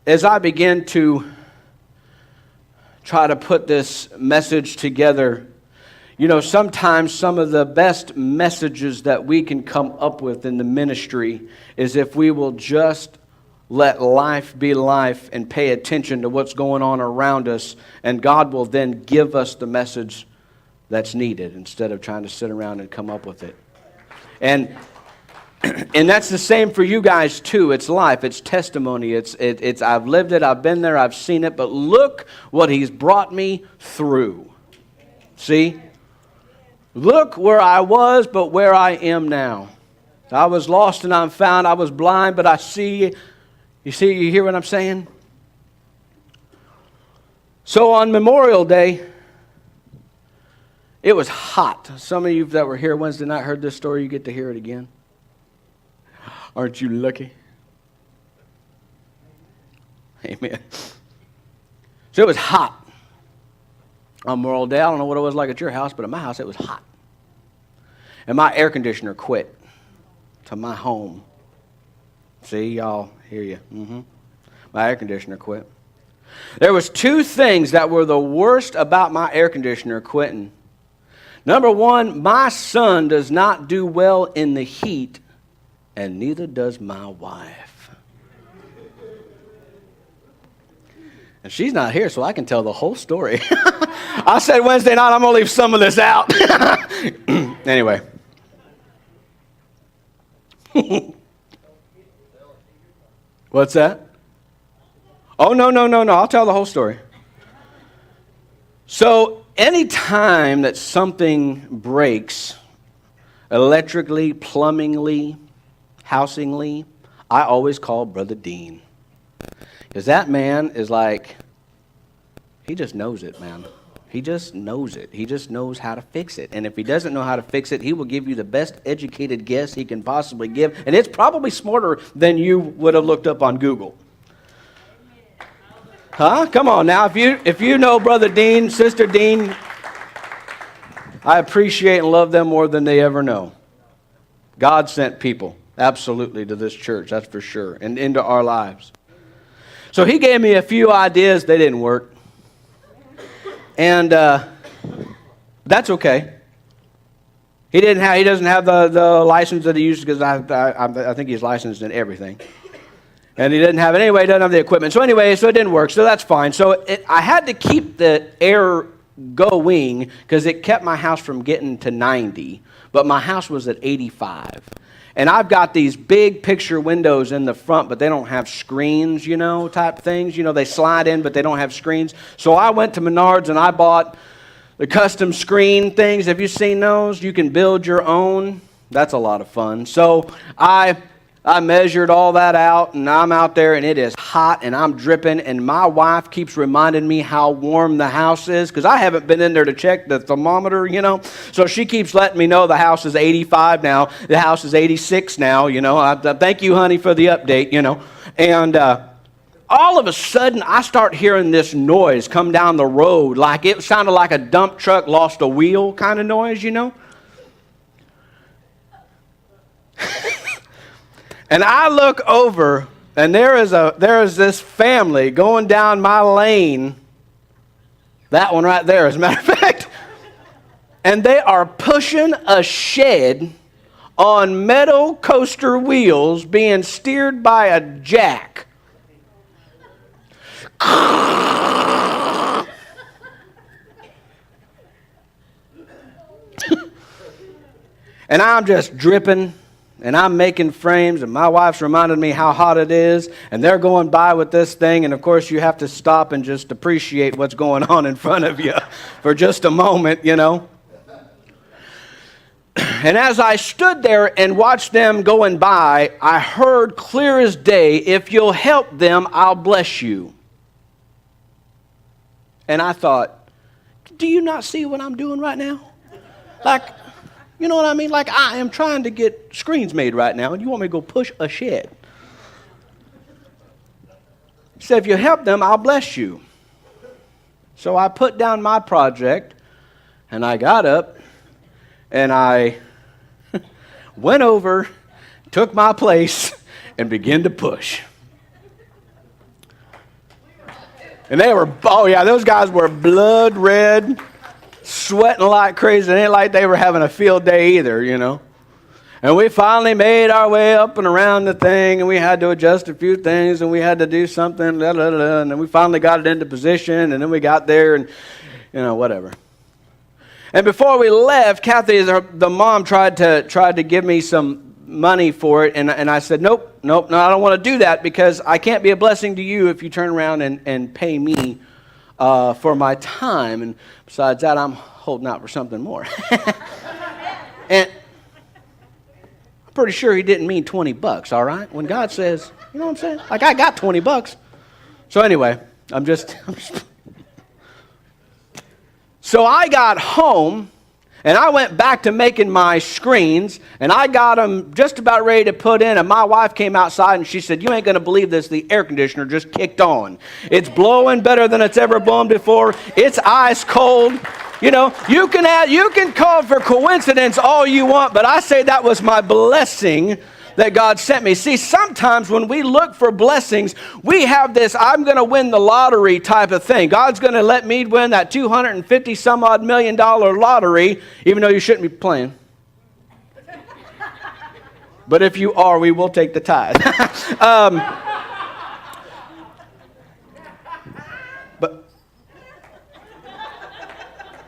as I begin to try to put this message together, you know, sometimes some of the best messages that we can come up with in the ministry is if we will just let life be life and pay attention to what's going on around us, and God will then give us the message that's needed instead of trying to sit around and come up with it. And that's the same for you guys too. It's life, it's testimony, it's I've lived it, I've been there, I've seen it, but look what He's brought me through. See? Look where I was, but where I am now. I was lost and I'm found. I was blind, but I see. You hear what I'm saying? So on Memorial Day, it was hot. Some of you that were here Wednesday night heard this story. You get to hear it again. Aren't you lucky? Amen. So it was hot on Memorial Day. I don't know what it was like at your house, but at my house it was hot. And my air conditioner quit to my home. See, y'all, hear you. My air conditioner quit. There was two things that were the worst about my air conditioner quitting. Number one, my son does not do well in the heat, and neither does my wife. And she's not here, so I can tell the whole story. I said Wednesday night, I'm going to leave some of this out. Anyway. What's that? Oh, no. I'll tell the whole story. So, anytime that something breaks, electrically, plumbingly, housingly, I always call Brother Dean. Because that man is like, he just knows it, man. He just knows it. He just knows how to fix it. And if he doesn't know how to fix it, he will give you the best educated guess he can possibly give. And it's probably smarter than you would have looked up on Google. Huh? Come on now. If you know Brother Dean, Sister Dean, I appreciate and love them more than they ever know. God sent people, absolutely, to this church, that's for sure, and into our lives. So he gave me a few ideas. They didn't work. And that's okay. He doesn't have the license that he used, because I think he's licensed in everything. And he didn't have it anyway. He doesn't have the equipment. So anyway, so it didn't work. So that's fine. So I had to keep the air going because it kept my house from getting to 90. But my house was at 85. And I've got these big picture windows in the front, but they don't have screens, type things. They slide in, but they don't have screens. So I went to Menards and I bought the custom screen things. Have you seen those? You can build your own. That's a lot of fun. So I measured all that out, and I'm out there, and it is hot, and I'm dripping, and my wife keeps reminding me how warm the house is, because I haven't been in there to check the thermometer, So she keeps letting me know the house is 85 now, the house is 86 now, I thank you, honey, for the update, And all of a sudden, I start hearing this noise come down the road, like it sounded like a dump truck lost a wheel kind of noise, And I look over, and there is this family going down my lane. That one right there, as a matter of fact. And they are pushing a shed on metal coaster wheels being steered by a jack. And I'm just dripping. And I'm making frames, and my wife's reminding me how hot it is, and they're going by with this thing, and of course you have to stop and just appreciate what's going on in front of you for just a moment, And as I stood there and watched them going by, I heard clear as day, "If you'll help them, I'll bless you." And I thought, do you not see what I'm doing right now? You know what I mean? Like, I am trying to get screens made right now, and you want me to go push a shed. He said, "If you help them, I'll bless you." So I put down my project, and I got up, and I went over, took my place, and began to push. And they were, oh yeah, those guys were blood red, sweating like crazy. It ain't like they were having a field day either, you know. And we finally made our way up and around the thing, and we had to adjust a few things, and we had to do something, and then we finally got it into position, and then we got there, and, you know, whatever. And before we left, Kathy, the mom, tried to give me some money for it, and I said, nope, no, I don't want to do that because I can't be a blessing to you if you turn around and pay me for my time. And besides that, I'm holding out for something more. And I'm pretty sure he didn't mean $20, all right? When God says, you know what I'm saying? Like, I got $20. So anyway, I'm just So I got home, and I went back to making my screens, and I got them just about ready to put in, and my wife came outside, and she said, you ain't going to believe this, the air conditioner just kicked on. It's blowing better than it's ever blown before. It's ice cold. You know, you can call for coincidence all you want, but I say that was my blessing that God sent me. See, sometimes when we look for blessings, we have this, I'm going to win the lottery type of thing. God's going to let me win that $250 some odd million lottery, even though you shouldn't be playing. But if you are, we will take the tithe.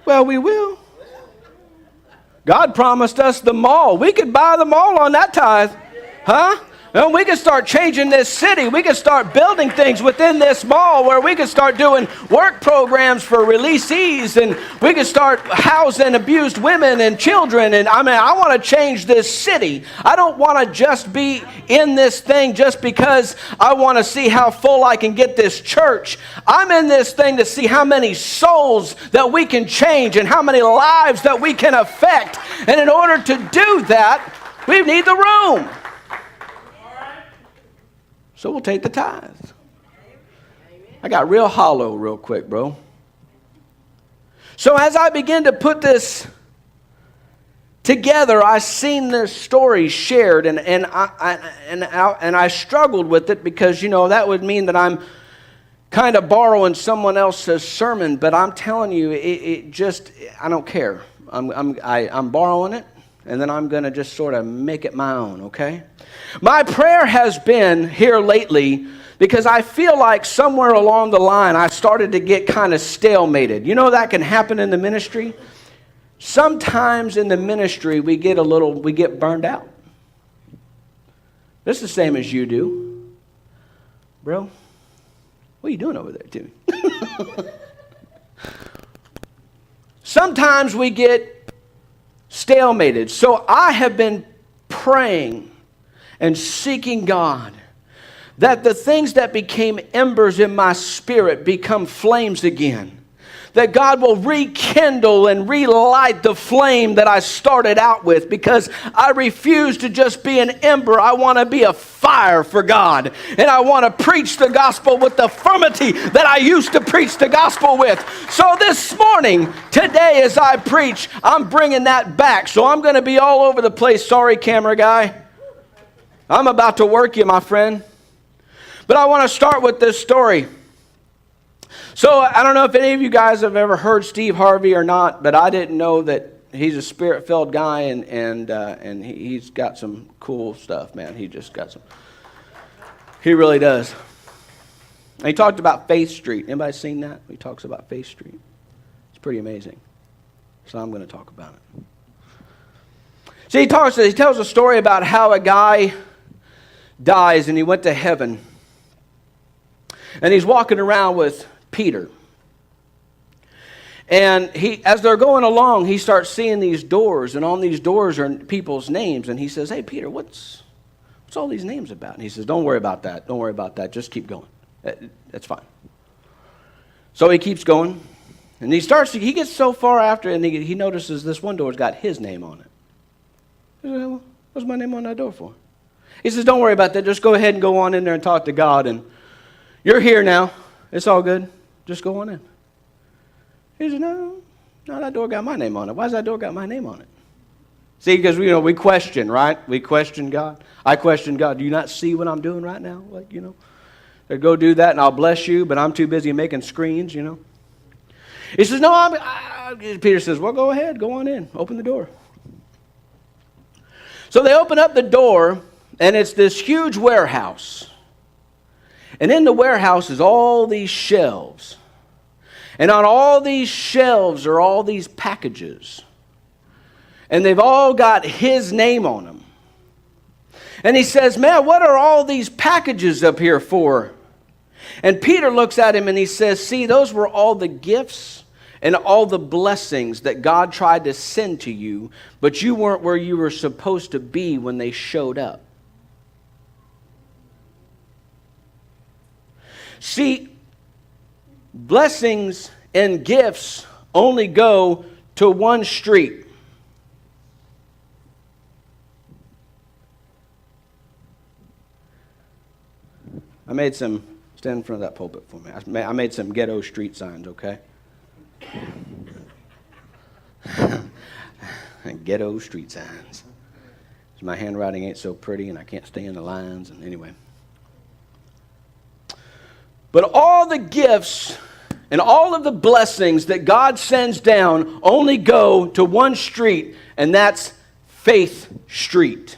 Well, we will. God promised us the mall. We could buy the mall on that tithe. Huh? And we could start changing this city. We could start building things within this mall where we could start doing work programs for releasees, and we could start housing abused women and children. And I want to change this city. I don't want to just be in this thing just because I want to see how full I can get this church. I'm in this thing to see how many souls that we can change and how many lives that we can affect. And in order to do that, we need the room. So we'll take the tithe. I got real hollow real quick, bro. So as I begin to put this together, I seen this story shared, and I struggled with it because, you know, that would mean that I'm kind of borrowing someone else's sermon. But I'm telling you, it just, I don't care. I'm borrowing it, and then I'm going to just sort of make it my own, okay? My prayer has been here lately because I feel like somewhere along the line I started to get kind of stalemated. You know that can happen in the ministry? Sometimes in the ministry we get burned out. This is the same as you do. Bro, what are you doing over there, Timmy? Sometimes we get stalemated. So I have been praying and seeking God that the things that became embers in my spirit become flames again. That God will rekindle and relight the flame that I started out with, because I refuse to just be an ember. I want to be a fire for God. And I want to preach the gospel with the firmity that I used to preach the gospel with. So this morning, today as I preach, I'm bringing that back. So I'm going to be all over the place. Sorry, camera guy. I'm about to work you, my friend. But I want to start with this story. So I don't know if any of you guys have ever heard Steve Harvey or not, but I didn't know that he's a spirit-filled guy, and he's got some cool stuff, man. He really does. And he talked about Faith Street. Anybody seen that? He talks about Faith Street. It's pretty amazing. So I'm going to talk about it. See, he tells a story about how a guy dies and he went to heaven. And he's walking around with Peter. And as they're going along, he starts seeing these doors, and on these doors are people's names. And he says, "Hey, Peter, what's all these names about?" And he says, "Don't worry about that. Don't worry about that. Just keep going. That's fine." So he keeps going, and he gets so far after, and he notices this one door's got his name on it. He says, "Well, what's my name on that door for?" He says, "Don't worry about that. Just go ahead and go on in there and talk to God. And you're here now. It's all good. Just go on in." He said, No, that door got my name on it. Why's that door got my name on it? See, because we question, right? We question God. I question God. Do you not see what I'm doing right now? Said, go do that and I'll bless you, but I'm too busy making screens, you know. He says, no, Peter says, well, go ahead, go on in, open the door. So they open up the door, and it's this huge warehouse. And in the warehouse is all these shelves. And on all these shelves are all these packages. And they've all got his name on them. And he says, man, what are all these packages up here for? And Peter looks at him and he says, see, those were all the gifts and all the blessings that God tried to send to you, but you weren't where you were supposed to be when they showed up. See, blessings and gifts only go to one street. I made some, stand in front of that pulpit for me. I made some ghetto street signs, okay? Ghetto street signs. My handwriting ain't so pretty and I can't stay in the lines, and anyway. But all the gifts and all of the blessings that God sends down only go to one street, and that's Faith Street.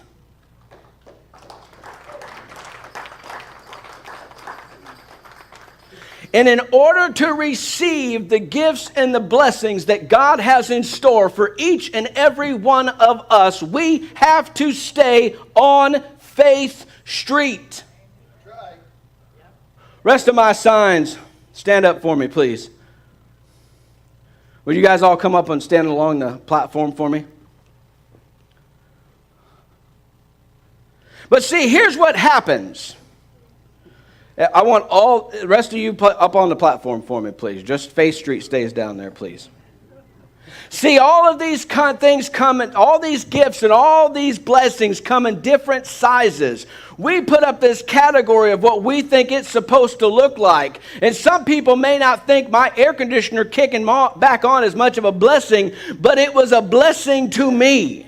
And in order to receive the gifts and the blessings that God has in store for each and every one of us, we have to stay on Faith Street. Rest of my signs, stand up for me, please. Would you guys all come up and stand along the platform for me? But see, here's what happens. I want all the rest of you up on the platform for me, please. Just Faith Street stays down there, please. See, all of these kind of things come in, all these gifts and all these blessings come in different sizes. We put up this category of what we think it's supposed to look like. And some people may not think my air conditioner kicking back on is much of a blessing, but it was a blessing to me.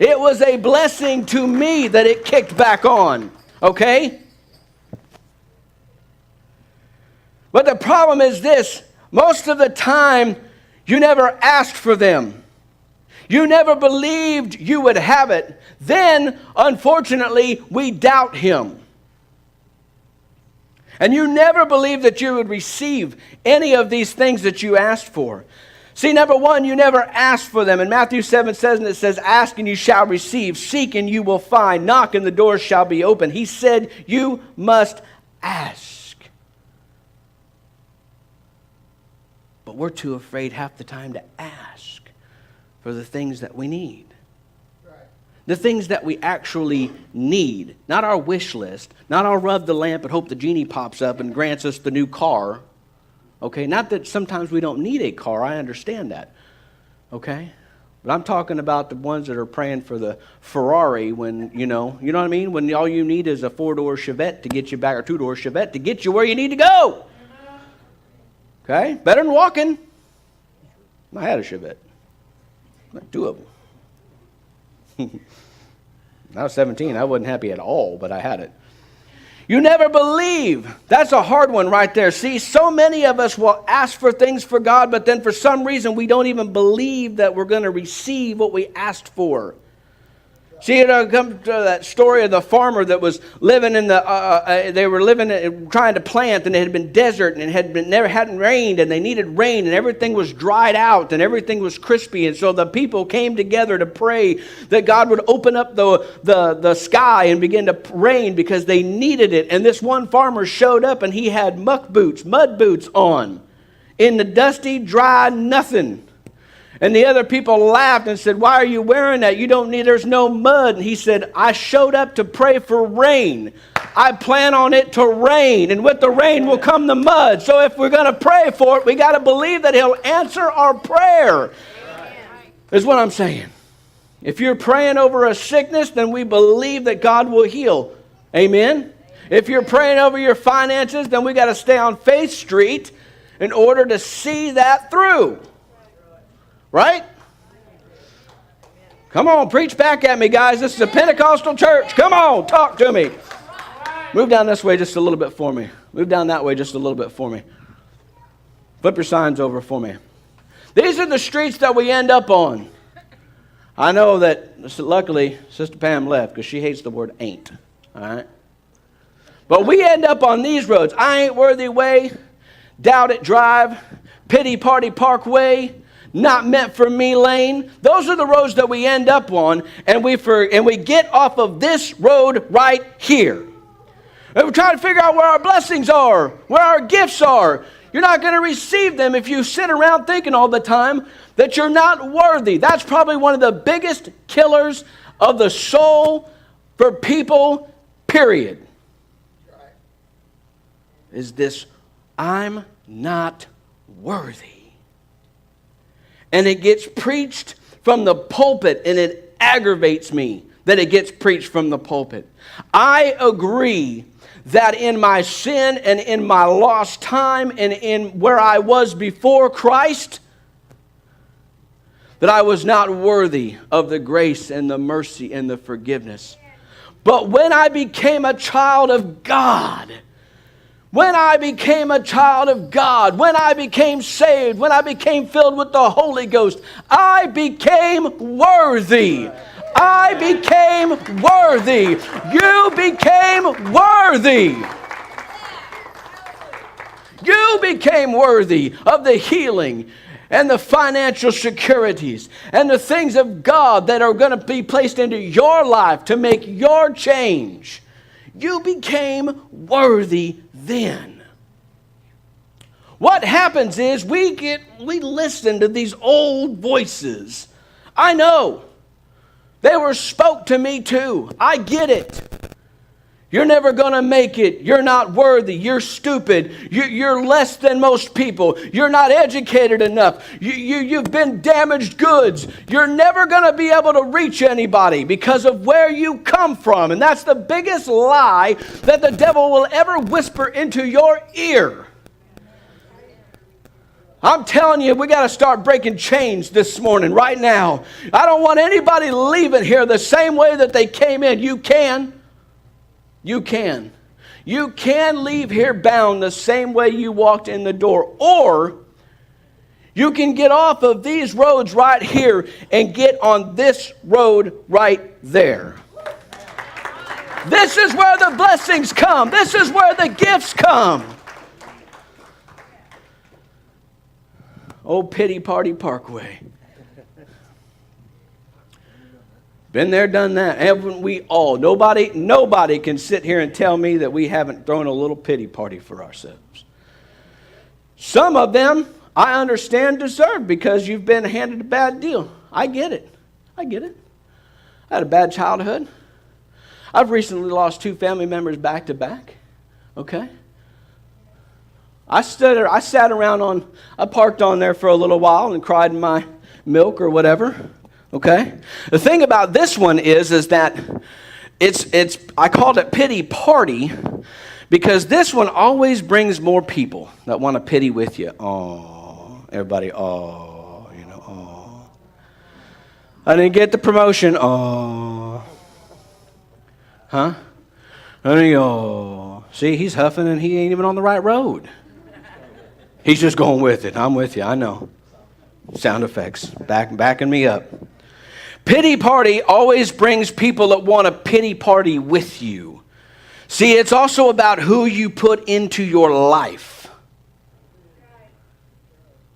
It was a blessing to me that it kicked back on. Okay? But the problem is this. Most of the time, you never asked for them. You never believed you would have it. Then, unfortunately, we doubt Him. And you never believed that you would receive any of these things that you asked for. See, number one, you never asked for them. In Matthew 7 it says, ask and you shall receive. Seek and you will find. Knock and the door shall be open. He said, you must ask. But we're too afraid half the time to ask for the things that we need. Right. The things that we actually need. Not our wish list. Not our rub the lamp and hope the genie pops up and grants us the new car. Okay? Not that sometimes we don't need a car. I understand that. Okay? But I'm talking about the ones that are praying for the Ferrari when, you know what I mean? When all you need is a 4-door Chevette to get you back, or 2-door Chevette to get you where you need to go. Okay? Better than walking. I had a Chevette. Like 2 of them. When I was 17, I wasn't happy at all, but I had it. You never believe. That's a hard one right there. See, so many of us will ask for things for God, but then for some reason we don't even believe that we're going to receive what we asked for. See, it comes to that story of the farmer that was living in they were living, trying to plant, and it had been desert, and it hadn't rained, and they needed rain, and everything was dried out, and everything was crispy, and so the people came together to pray that God would open up the sky and begin to rain because they needed it. And this one farmer showed up, and he had mud boots on, in the dusty, dry nothing. And the other people laughed and said, why are you wearing that? There's no mud. And he said, I showed up to pray for rain. I plan on it to rain. And with the rain will come the mud. So if we're going to pray for it, we got to believe that He'll answer our prayer. Is what I'm saying. If you're praying over a sickness, then we believe that God will heal. Amen? If you're praying over your finances, then we got to stay on Faith Street in order to see that through. Right? Come on, preach back at me, guys. This is a Pentecostal church. Come on, talk to me. Move down this way just a little bit for me. Move down that way just a little bit for me. Flip your signs over for me. These are the streets that we end up on. I know that, luckily, Sister Pam left because she hates the word ain't. All right? But we end up on these roads. I Ain't Worthy Way, Doubt It Drive, Pity Party Parkway, Not Meant for Me Lane. Those are the roads that we end up on, and we get off of this road right here. And we're trying to figure out where our blessings are, where our gifts are. You're not going to receive them if you sit around thinking all the time that you're not worthy. That's probably one of the biggest killers of the soul for people, period. Is this, I'm not worthy. And it gets preached from the pulpit, and it aggravates me that it gets preached from the pulpit. I agree that in my sin and in my lost time and in where I was before Christ, that I was not worthy of the grace and the mercy and the forgiveness. But when I became a child of God, when I became a child of God, when I became saved, when I became filled with the Holy Ghost, I became worthy. I became worthy. You became worthy. You became worthy of the healing and the financial securities and the things of God that are going to be placed into your life to make your change. You became worthy then. What happens is we listen to these old voices. I know. They were spoke to me too. I get it. You're never going to make it. You're not worthy. You're stupid. You're less than most people. You're not educated enough. You've been damaged goods. You're never going to be able to reach anybody because of where you come from. And that's the biggest lie that the devil will ever whisper into your ear. I'm telling you, we got to start breaking chains this morning, right now. I don't want anybody leaving here the same way that they came in. You can. You can. You can leave here bound the same way you walked in the door. Or you can get off of these roads right here and get on this road right there. This is where the blessings come. This is where the gifts come. Oh, Pity Party Parkway. Been there, done that. Haven't we all? Nobody can sit here and tell me that we haven't thrown a little pity party for ourselves. Some of them, I understand, deserve because you've been handed a bad deal. I get it. I had a bad childhood. I've recently lost 2 family members back to back. Okay? I sat around I parked on there for a little while and cried in my milk or whatever. Okay? The thing about this one is that I called it pity party because this one always brings more people that want to pity with you. Oh, everybody, oh, oh. I didn't get the promotion. Oh. Huh? Oh. See, he's huffing and he ain't even on the right road. He's just going with it. I'm with you. I know. Sound effects. Backing me up. Pity party always brings people that want to pity party with you. See, it's also about who you put into your life.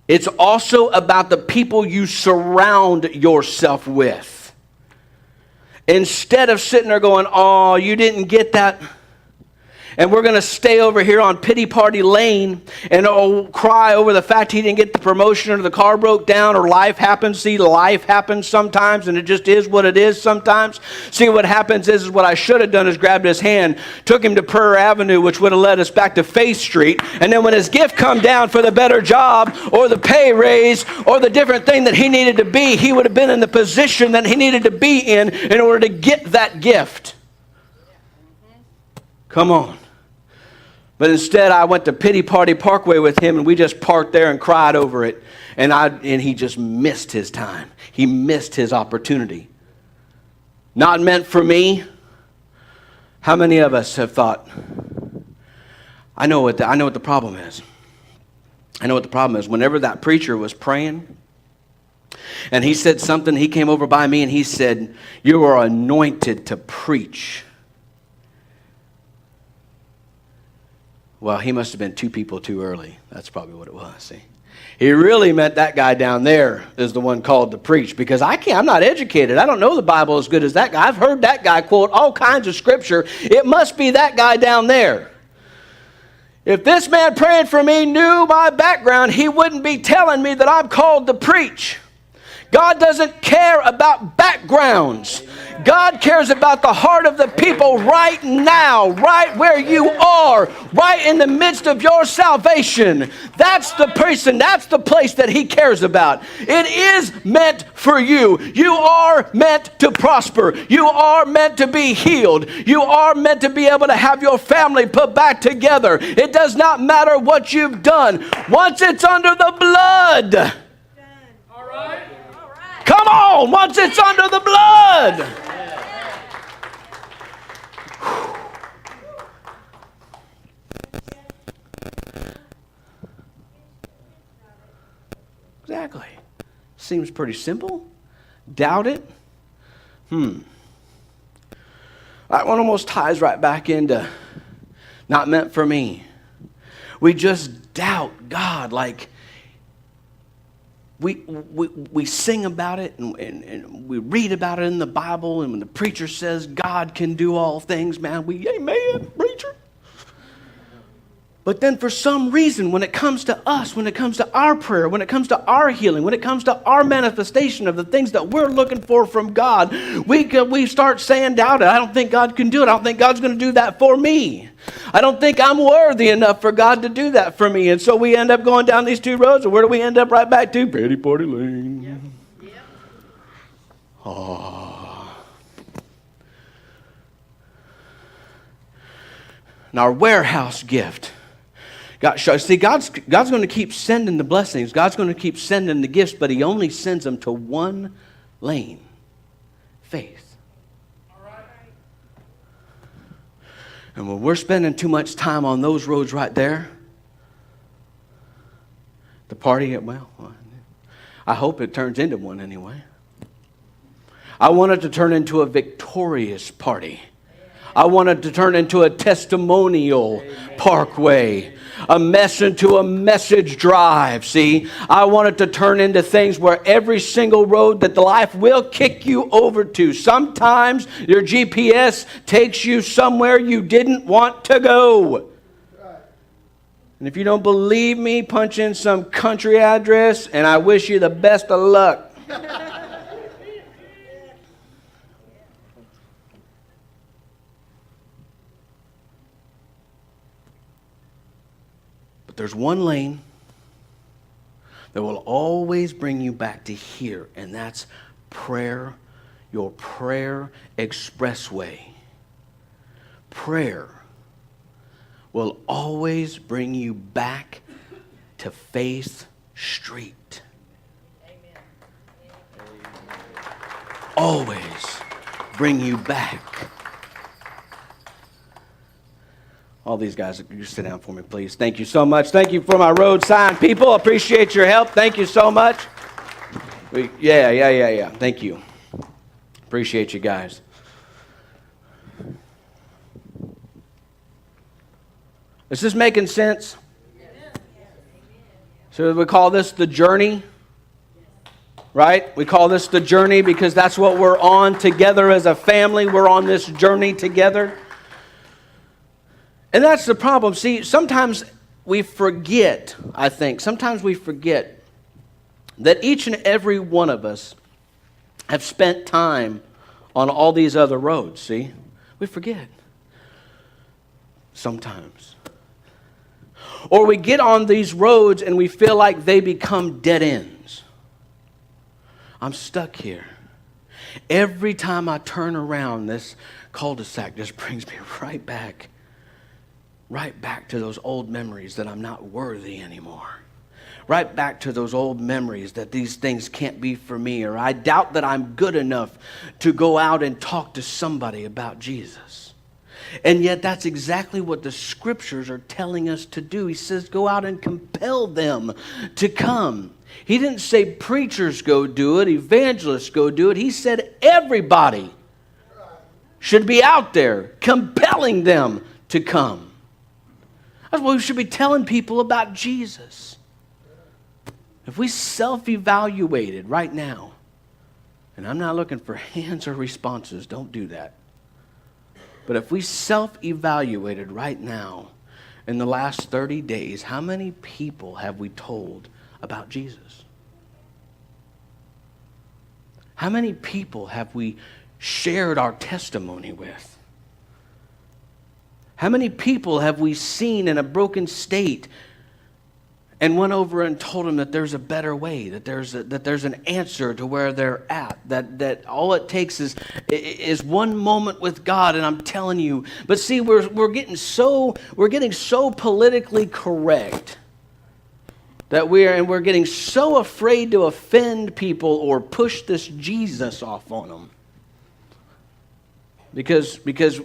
It's also about the people you surround yourself with. Instead of sitting there going, oh, you didn't get that. And we're going to stay over here on pity party lane and cry over the fact he didn't get the promotion or the car broke down or life happens. See, life happens sometimes and it just is what it is sometimes. See, what happens is what I should have done is grabbed his hand, took him to Prairie Avenue, which would have led us back to Faith Street. And then when his gift come down for the better job or the pay raise or the different thing that he needed to be, he would have been in the position that he needed to be in order to get that gift. Come on. But instead, I went to Pity Party Parkway with him, and we just parked there and cried over it. And he just missed his time. He missed his opportunity. Not meant for me. How many of us have thought, I know what the problem is. I know what the problem is. Whenever that preacher was praying, and he said something, he came over by me and he said, you are anointed to preach. Well, he must have been two people too early. That's probably what it was, see. He really meant that guy down there is the one called to preach, because I'm not educated. I don't know the Bible as good as that guy. I've heard that guy quote all kinds of scripture. It must be that guy down there. If this man praying for me knew my background, he wouldn't be telling me that I'm called to preach. God doesn't care about backgrounds. God cares about the heart of the people right now, right where you are, right in the midst of your salvation. That's the person, that's the place that he cares about. It is meant for you. You are meant to prosper. You are meant to be healed. You are meant to be able to have your family put back together. It does not matter what you've done. Once it's under the blood. All right. Come on, once it's under the blood. Exactly. Seems pretty simple. Doubt it? That one almost ties right back into not meant for me. We just doubt God, like we sing about it and we read about it in the Bible, and when the preacher says God can do all things, man, we amen, preacher. But then for some reason, when it comes to us, when it comes to our prayer, when it comes to our healing, when it comes to our manifestation of the things that we're looking for from God, we start saying doubt it. I don't think God can do it. I don't think God's going to do that for me. I don't think I'm worthy enough for God to do that for me. And so we end up going down these two roads, and where do we end up? Right back to Petty Party Lane. Yep. Yep. Oh. Now, our warehouse gift. God's going to keep sending the blessings. God's going to keep sending the gifts, but he only sends them to one lane. Faith. All right. And when we're spending too much time on those roads right there, the party, well, I hope it turns into one anyway. I want it to turn into a victorious party. I want it to turn into a testimonial parkway. A message drive, see? I want it to turn into things where every single road that the life will kick you over to. Sometimes your GPS takes you somewhere you didn't want to go. And if you don't believe me, punch in some country address, and I wish you the best of luck. There's one lane that will always bring you back to here, and that's prayer, your prayer expressway. Prayer will always bring you back to Faith Street. Amen. Always bring you back. All these guys, you sit down for me, please. Thank you so much. Thank you for my road sign people. Appreciate your help. Thank you so much. Yeah. Thank you. Appreciate you guys. Is this making sense? So we call this the journey, right? We call this the journey because that's what we're on together as a family. We're on this journey together. And that's the problem. See, sometimes we forget, sometimes we forget that each and every one of us have spent time on all these other roads, see? We forget. Sometimes. Or we get on these roads and we feel like they become dead ends. I'm stuck here. Every time I turn around, this cul-de-sac just brings me right back to those old memories that I'm not worthy anymore. Right back to those old memories that these things can't be for me, or I doubt that I'm good enough to go out and talk to somebody about Jesus. And yet that's exactly what the scriptures are telling us to do. He says, go out and compel them to come. He didn't say preachers go do it, evangelists go do it. He said everybody should be out there compelling them to come. That's why we should be telling people about Jesus. If we self-evaluated right now, and I'm not looking for hands or responses, don't do that. But if we self-evaluated right now, in the last 30 days, how many people have we told about Jesus? How many people have we shared our testimony with? How many people have we seen in a broken state and went over and told them that there's a better way, that there's an answer to where they're at, that all it takes is one moment with God, and I'm telling you. But see, we're getting so politically correct that we're getting so afraid to offend people or push this Jesus off on them. Because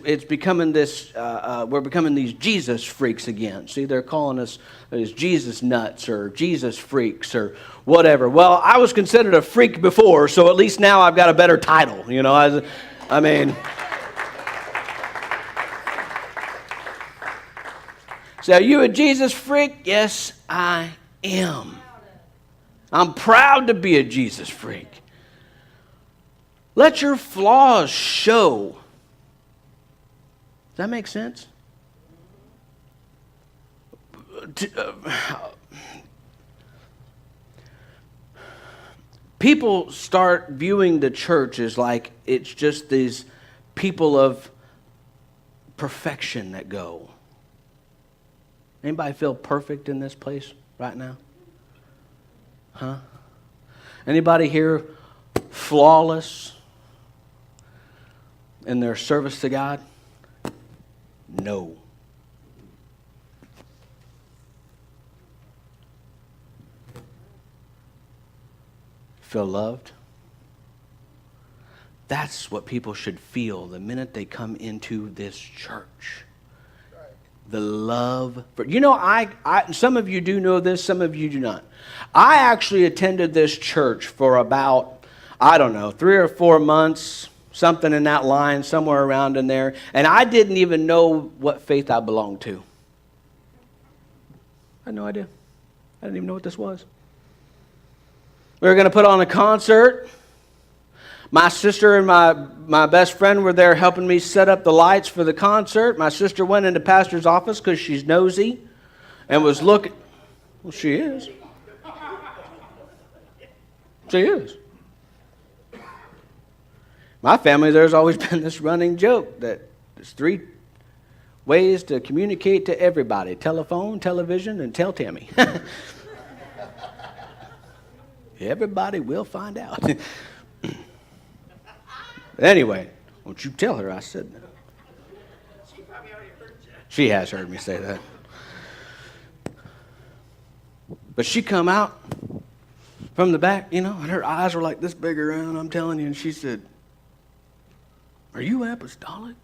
it's becoming this, we're becoming these Jesus freaks again. See, they're calling us as Jesus nuts or Jesus freaks or whatever. Well, I was considered a freak before, so at least now I've got a better title. You know, I mean. So are you a Jesus freak? Yes, I am. I'm proud to be a Jesus freak. Let your flaws show. Does that make sense? People start viewing the church as like it's just these people of perfection that go. Anybody feel perfect in this place right now? Huh? Anybody here flawless in their service to God? No. Feel loved? That's what people should feel the minute they come into this church. The love for, you know, I some of you do know this, some of you do not. I actually attended this church for about, 3 or 4 months, something in that line, somewhere around in there, and I didn't even know what faith I belonged to. I had no idea. I didn't even know what this was. We were going to put on a concert. My sister and my best friend were there helping me set up the lights for the concert. My sister went into pastor's office because she's nosy and was looking. Well, she is. She is. My family, there's always been this running joke that there's 3 ways to communicate to everybody: telephone, television, and tell Tammy. Everybody will find out. Anyway, won't you tell her I said that? She probably already heard you. She has heard me say that. But she come out from the back, you know, and her eyes were like this big around, I'm telling you, and she said, "Are you apostolic?"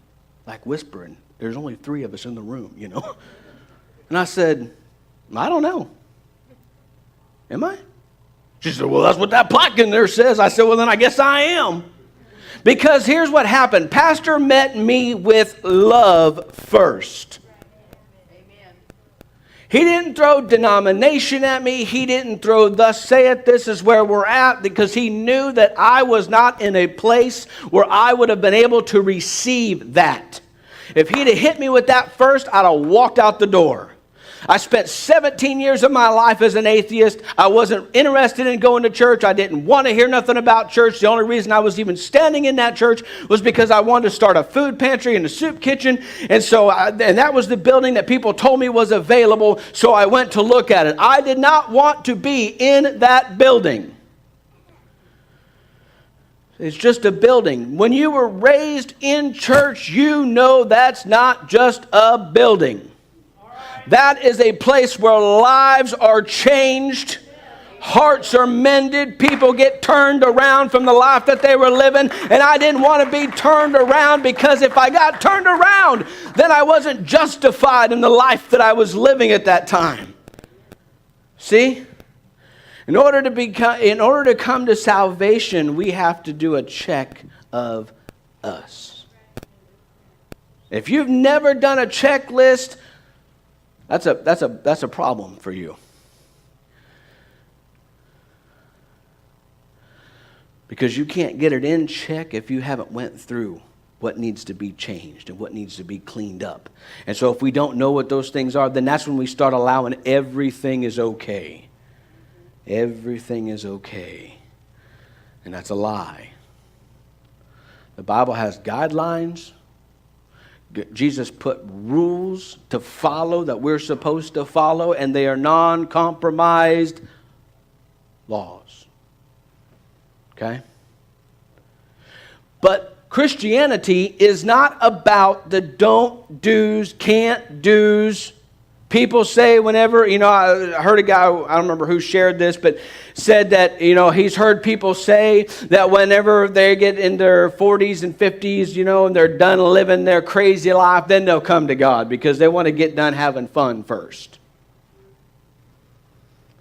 Like whispering. There's only 3 of us in the room, you know. And I said, "I don't know. Am I?" She said, "Well, that's what that plaque in there says." I said, "Well, then I guess I am." Because here's what happened. Pastor met me with love first. Amen. He didn't throw denomination at me. He didn't throw, "Thus saith, this is where we're at," because he knew that I was not in a place where I would have been able to receive that. If he'd have hit me with that first, I'd have walked out the door. I spent 17 years of my life as an atheist. I wasn't interested in going to church. I didn't want to hear nothing about church. The only reason I was even standing in that church was because I wanted to start a food pantry and a soup kitchen. And that was the building that people told me was available, so I went to look at it. I did not want to be in that building. It's just a building. When you were raised in church, you know that's not just a building. That is a place where lives are changed, Hearts are mended. People get turned around from the life that they were living. And I didn't want to be turned around, because if I got turned around, then I wasn't justified in the life that I was living at that time. See? In order to come to salvation, we have to do a check of us. If you've never done a checklist, that's a problem for you. Because you can't get it in check if you haven't went through what needs to be changed and what needs to be cleaned up. And so if we don't know what those things are, then that's when we start allowing everything is okay. Everything is okay. And that's a lie. The Bible has guidelines. Jesus put rules to follow that we're supposed to follow, and they are non-compromised laws. Okay? But Christianity is not about the don't do's, can't do's. People say whenever, I heard a guy, I don't remember who shared this, but said that, he's heard people say that whenever they get in their 40s and 50s, and they're done living their crazy life, then they'll come to God because they want to get done having fun first.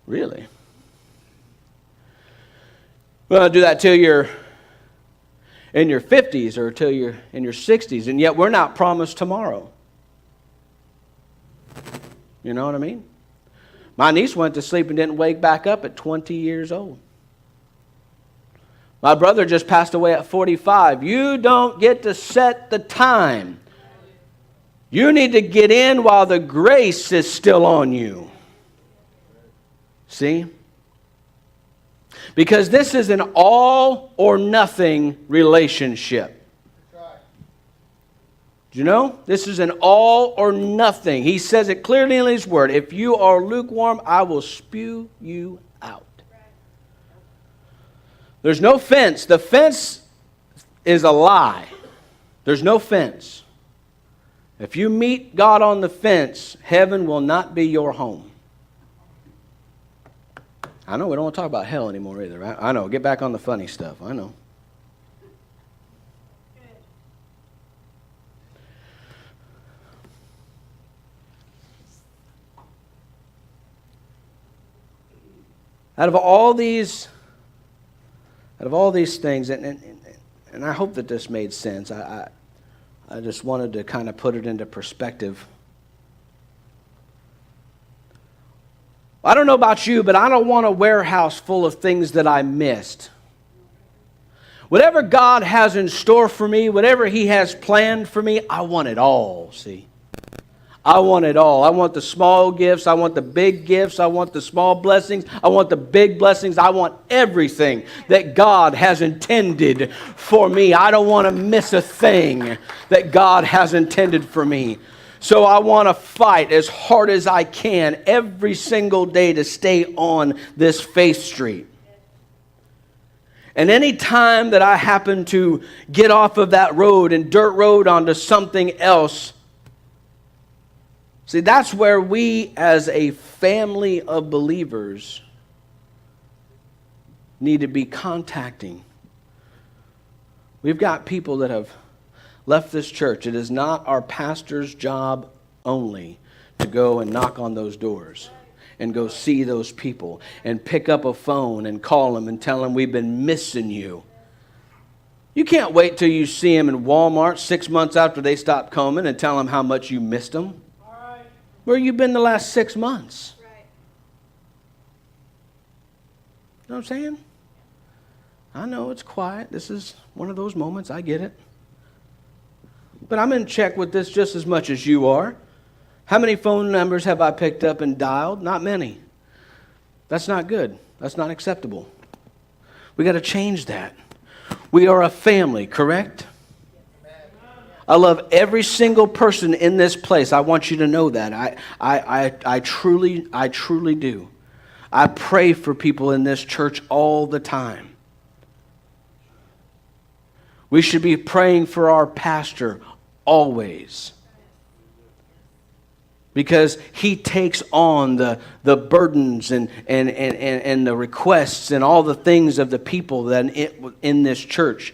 Really? Well, do that till you're in your 50s or till you're in your 60s, and yet we're not promised tomorrow. You know what I mean? My niece went to sleep and didn't wake back up at 20 years old. My brother just passed away at 45. You don't get to set the time. You need to get in while the grace is still on you. See? Because this is an all or nothing relationship. Do you know? This is an all or nothing. He says it clearly in His Word. If you are lukewarm, I will spew you out. There's no fence. The fence is a lie. There's no fence. If you meet God on the fence, heaven will not be your home. I know we don't want to talk about hell anymore either, right? I know. Get back on the funny stuff. I know. Out of all these things, and I hope that this made sense. I just wanted to kind of put it into perspective. I don't know about you, but I don't want a warehouse full of things that I missed. Whatever God has in store for me, whatever He has planned for me, I want it all, see. I want it all. I want the small gifts. I want the big gifts. I want the small blessings. I want the big blessings. I want everything that God has intended for me. I don't want to miss a thing that God has intended for me. So I want to fight as hard as I can every single day to stay on this faith street. And any time that I happen to get off of that road and dirt road onto something else, see, that's where we as a family of believers need to be contacting. We've got people that have left this church. It is not our pastor's job only to go and knock on those doors and go see those people and pick up a phone and call them and tell them we've been missing you. You can't wait till you see them in Walmart 6 months after they stop coming and tell them how much you missed them. Where you been the last 6 months? Right. You know what I'm saying? I know it's quiet. This is one of those moments. I get it. But I'm in check with this just as much as you are. How many phone numbers have I picked up and dialed? Not many. That's not good. That's not acceptable. We got to change that. We are a family, correct? I love every single person in this place. I want you to know that. I truly do. I pray for people in this church all the time. We should be praying for our pastor always. because he takes on the burdens and the requests and all the things of the people that in this church.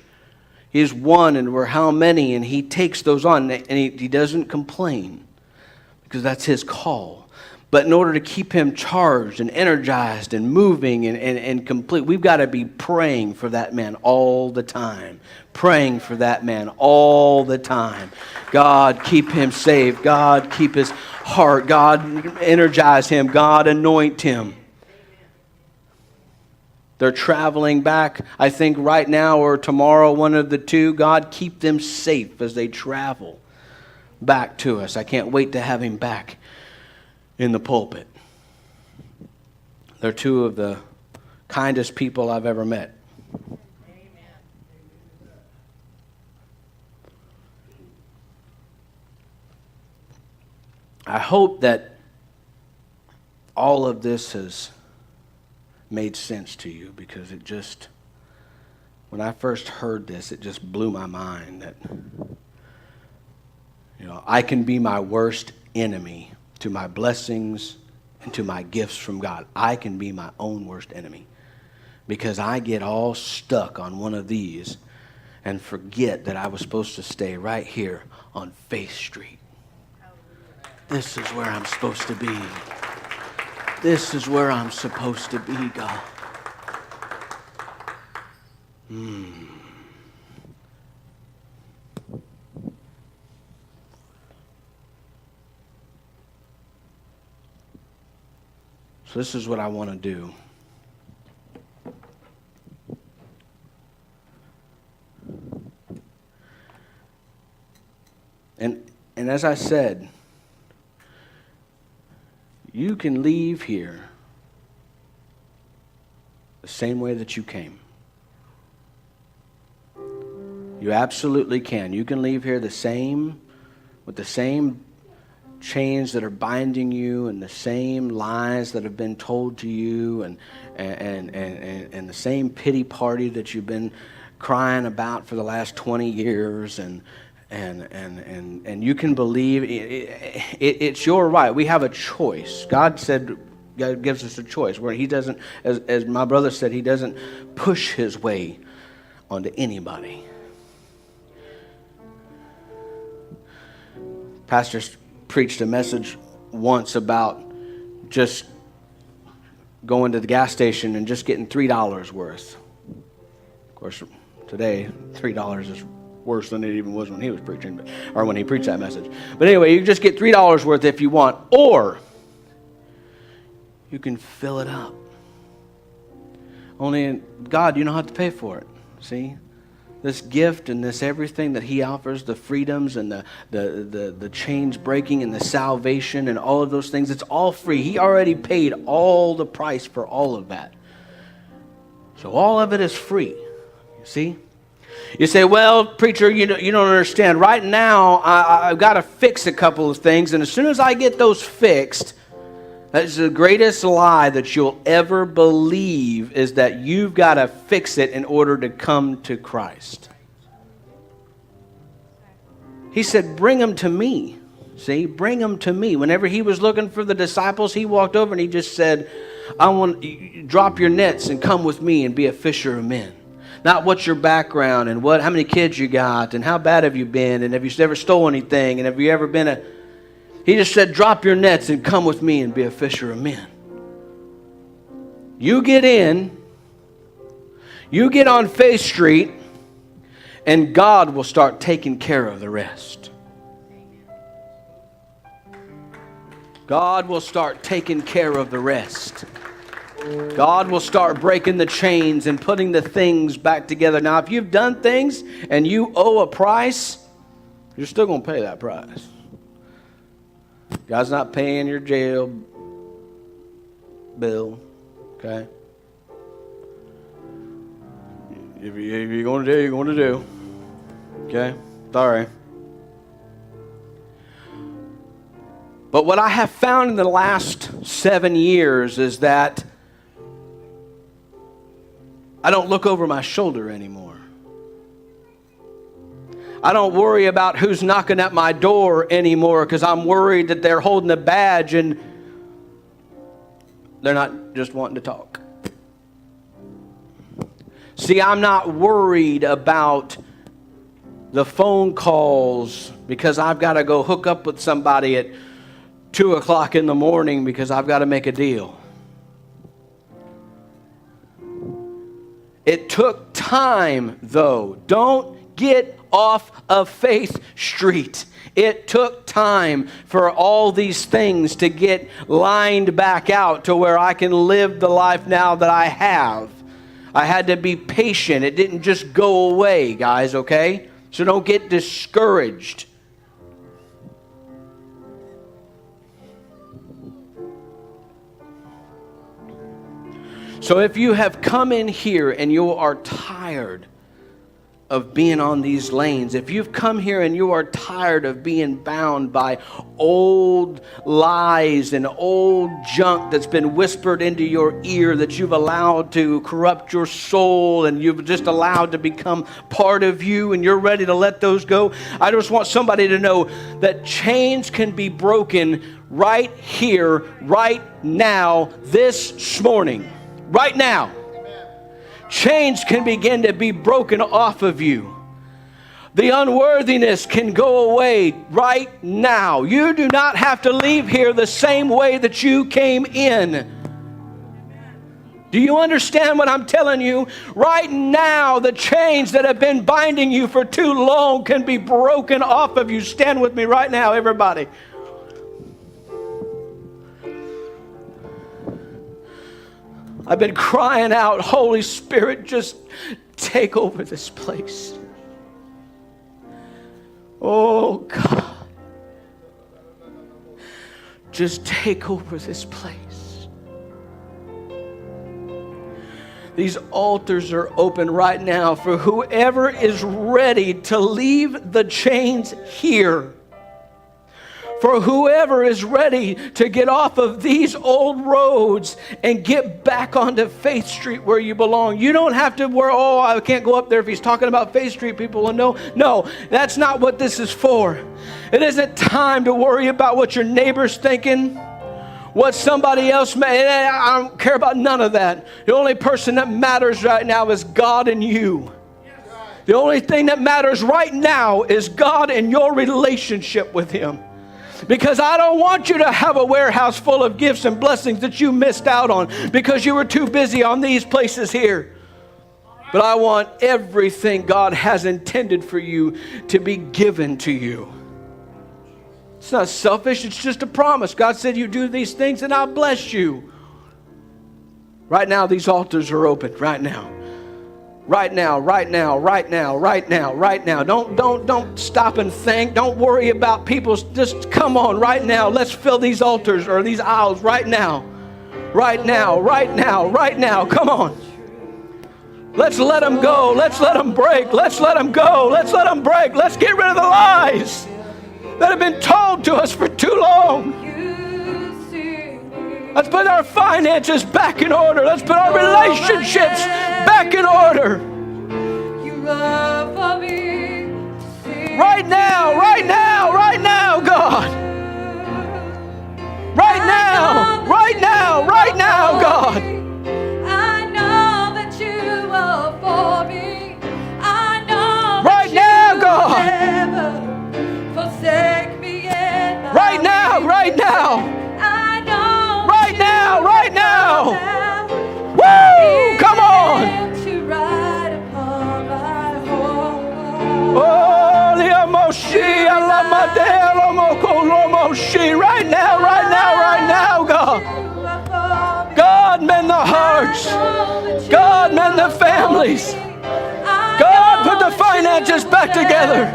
He's one, and we're how many, and he takes those on, and he doesn't complain because that's his call. But in order to keep him charged and energized and moving and complete, we've got to be praying for that man all the time. Praying for that man all the time. God, keep him safe. God, keep his heart. God, energize him. God, anoint him. They're traveling back, I think right now or tomorrow, one of the two. God, keep them safe as they travel back to us. I can't wait to have him back in the pulpit. They're two of the kindest people I've ever met. I hope that all of this has made sense to you, because it just, when I first heard this, it just blew my mind that, I can be my worst enemy to my blessings and to my gifts from God. I can be my own worst enemy because I get all stuck on one of these and forget that I was supposed to stay right here on Faith Street. This is where I'm supposed to be. This is where I'm supposed to be, God. So this is what I want to do. And as I said, you can leave here the same way that you came. You absolutely can. You can leave here the same, with the same chains that are binding you and the same lies that have been told to you and the same pity party that you've been crying about for the last 20 years and you can believe it's your right. We have a choice. God gives us a choice where he doesn't, as my brother said, he doesn't push his way onto anybody. Pastor preached a message once about just going to the gas station and just getting $3 worth. Of course, today $3 is worse than it even was when he was preaching, or when he preached that message. But anyway, you just get $3 worth if you want, or you can fill it up. Only God, you don't have to pay for it. See? This gift and this everything that he offers, the freedoms and the chains breaking and the salvation and all of those things, it's all free. He already paid all the price for all of that. So all of it is free. You see? You say, well, preacher, you don't understand. Right now, I've got to fix a couple of things, and as soon as I get those fixed, that's the greatest lie that you'll ever believe, is that you've got to fix it in order to come to Christ. He said, bring them to me. See, bring them to me. Whenever he was looking for the disciples, he walked over and he just said, I want you drop your nets and come with me and be a fisher of men. Not what's your background and how many kids you got and how bad have you been and have you ever stolen anything and have you ever been He just said, drop your nets and come with me and be a fisher of men. You get in, you get on Faith Street, and God will start taking care of the rest. God will start taking care of the rest. God will start breaking the chains and putting the things back together. Now, if you've done things and you owe a price, you're still going to pay that price. God's not paying your jail bill, okay? If you're going to do, you're going to do. Okay? Sorry. But what I have found in the last 7 years is that I don't look over my shoulder anymore. I don't worry about who's knocking at my door anymore because I'm worried that they're holding a badge and they're not just wanting to talk. See, I'm not worried about the phone calls because I've got to go hook up with somebody at 2 o'clock in the morning because I've got to make a deal. It took time, though. Don't get off of Faith Street. It took time for all these things to get lined back out to where I can live the life now that I have. I had to be patient. It didn't just go away, guys, okay? So don't get discouraged. So if you have come in here and you are tired of being on these lanes, if you've come here and you are tired of being bound by old lies and old junk that's been whispered into your ear that you've allowed to corrupt your soul and you've just allowed to become part of you and you're ready to let those go, I just want somebody to know that chains can be broken right here, right now, this morning. Right now. Chains can begin to be broken off of you. The unworthiness can go away right now. You do not have to leave here the same way that you came in. Do you understand what I'm telling you? Right now, the chains that have been binding you for too long can be broken off of you. Stand with me right now, everybody. I've been crying out, Holy Spirit, just take over this place. Oh, God. Just take over this place. These altars are open right now for whoever is ready to leave the chains here. For whoever is ready to get off of these old roads and get back onto Faith Street where you belong. You don't have to worry, oh, I can't go up there if he's talking about Faith Street. People will know. No, that's not what this is for. It isn't time to worry about what your neighbor's thinking, what somebody else may. I don't care about none of that. The only person that matters right now is God and you. The only thing that matters right now is God and your relationship with Him. Because I don't want you to have a warehouse full of gifts and blessings that you missed out on because you were too busy on these places here. But I want everything God has intended for you to be given to you. It's not selfish, it's just a promise. God said, you do these things and I'll bless you. Right now, these altars are open. Right now. Right now, right now, right now, right now, right now. Don't stop and think. Don't worry about people. Just come on right now. Let's fill these altars or these aisles right now. Right now, right now, right now. Come on. Let's let them go. Let's let them break. Let's let them go. Let's let them break. Let's get rid of the lies that have been told to us for too long. Let's put our finances back in order. Let's put our relationships back in order. Right now, right now, right now, God. Right now, right now, right now, God. I know that you are for me. I know right now, God. Never forsake me yet. Right now, right now. Right now. Woo! Come on. Oh, right now, right now, right now, God. God, mend the hearts. God, mend the families. God, put the finances back together.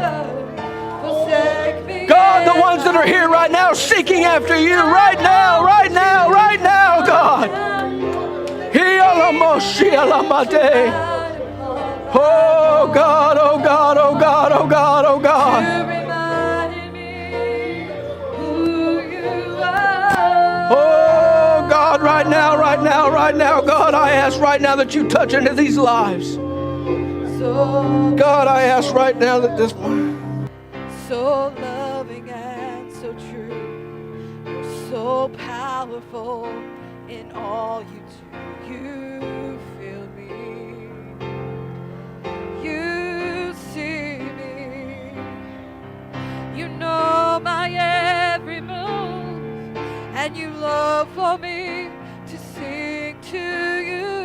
God, the ones that are here right now seeking after you right now, right now, right now, God. Oh God, oh God, oh God, oh God, oh God. Oh God, right now, right now, right now, God, I ask right now that you touch into these lives. God, I ask right now that this so loving and so true. You're so powerful in all you do. You feel me. You see me. You know my every move, and you love for me to sing to you.